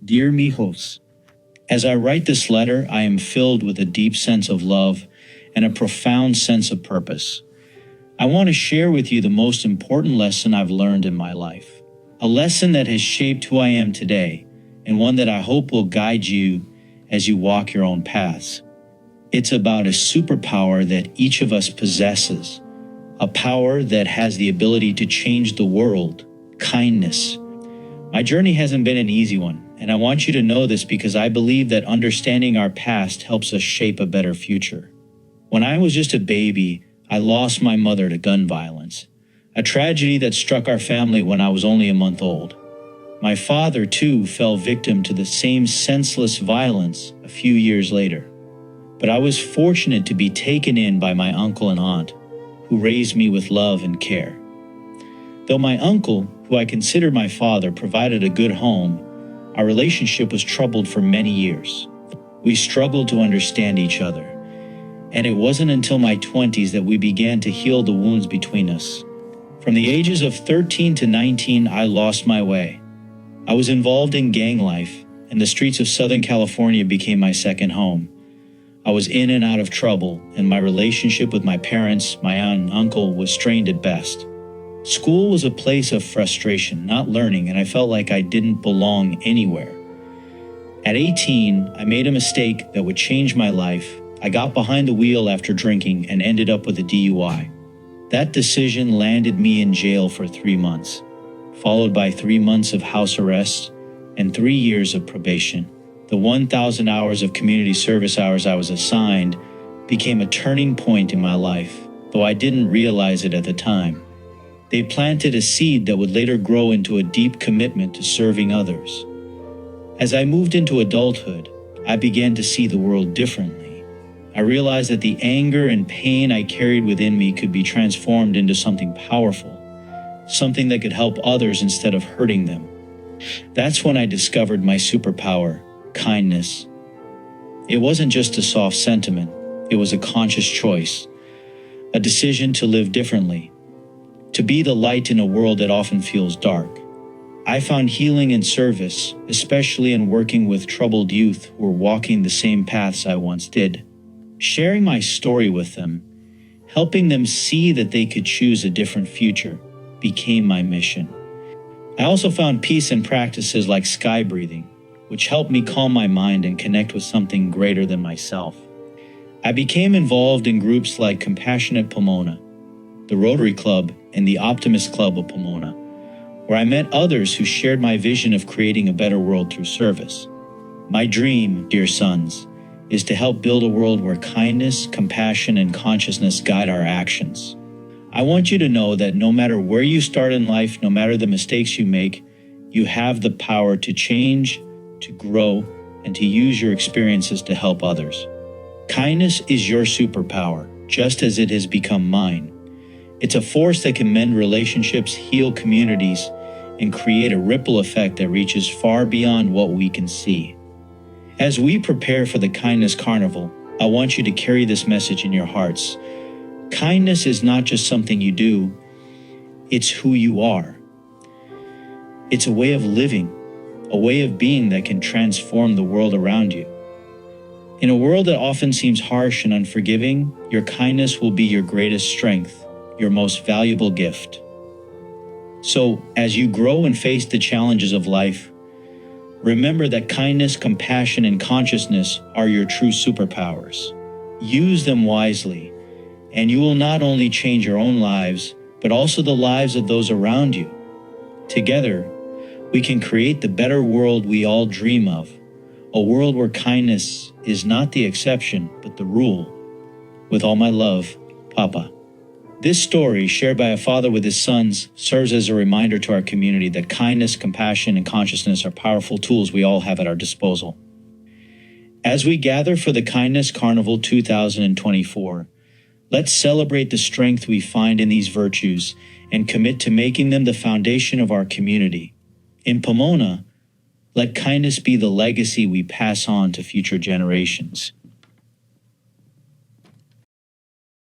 Dear Mijos, as I write this letter, I am filled with a deep sense of love and a profound sense of purpose. I want to share with you the most important lesson I've learned in my life. A lesson that has shaped who I am today, and one that I hope will guide you as you walk your own paths. It's about a superpower that each of us possesses, a power that has the ability to change the world: kindness. My journey hasn't been an easy one, and I want you to know this because I believe that understanding our past helps us shape a better future. When I was just a baby, I lost my mother to gun violence, a tragedy that struck our family when I was only a month old. My father, too, fell victim to the same senseless violence a few years later. But I was fortunate to be taken in by my uncle and aunt, who raised me with love and care. Though my uncle, who I consider my father, provided a good home, our relationship was troubled for many years. We struggled to understand each other, and it wasn't until my 20s that we began to heal the wounds between us. From the ages of 13 to 19, I lost my way. I was involved in gang life, and the streets of Southern California became my second home. I was in and out of trouble, and my relationship with my parents, my aunt and uncle, was strained at best. School was a place of frustration, not learning, and I felt like I didn't belong anywhere. At 18, I made a mistake that would change my life. I got behind the wheel after drinking and ended up with a DUI. That decision landed me in jail for 3 months, followed by 3 months of house arrest and 3 years of probation. The 1,000 hours of community service hours I was assigned became a turning point in my life, though I didn't realize it at the time. They planted a seed that would later grow into a deep commitment to serving others. As I moved into adulthood, I began to see the world differently. I realized that the anger and pain I carried within me could be transformed into something powerful, something that could help others instead of hurting them. That's when I discovered my superpower: kindness. It wasn't just a soft sentiment, it was a conscious choice, a decision to live differently, to be the light in a world that often feels dark. I found healing in service, especially in working with troubled youth who were walking the same paths I once did. Sharing my story with them, helping them see that they could choose a different future, became my mission. I also found peace in practices like sky breathing, which helped me calm my mind and connect with something greater than myself. I became involved in groups like Compassionate Pomona, the Rotary Club, and the Optimist Club of Pomona, where I met others who shared my vision of creating a better world through service. My dream, dear sons, is to help build a world where kindness, compassion, and consciousness guide our actions. I want you to know that no matter where you start in life, no matter the mistakes you make, you have the power to change, to grow, and to use your experiences to help others. Kindness is your superpower, just as it has become mine. It's a force that can mend relationships, heal communities, and create a ripple effect that reaches far beyond what we can see. As we prepare for the Kindness Carnival, I want you to carry this message in your hearts. Kindness is not just something you do, it's who you are. It's a way of living, a way of being that can transform the world around you. In a world that often seems harsh and unforgiving, your kindness will be your greatest strength, your most valuable gift. So, as you grow and face the challenges of life, remember that kindness, compassion, and consciousness are your true superpowers. Use them wisely, and you will not only change your own lives, but also the lives of those around you. Together, we can create the better world we all dream of, a world where kindness is not the exception, but the rule. With all my love, Papa. This story, shared by a father with his sons, serves as a reminder to our community that kindness, compassion, and consciousness are powerful tools we all have at our disposal. As we gather for the Kindness Carnival 2024, let's celebrate the strength we find in these virtues and commit to making them the foundation of our community. In Pomona, let kindness be the legacy we pass on to future generations.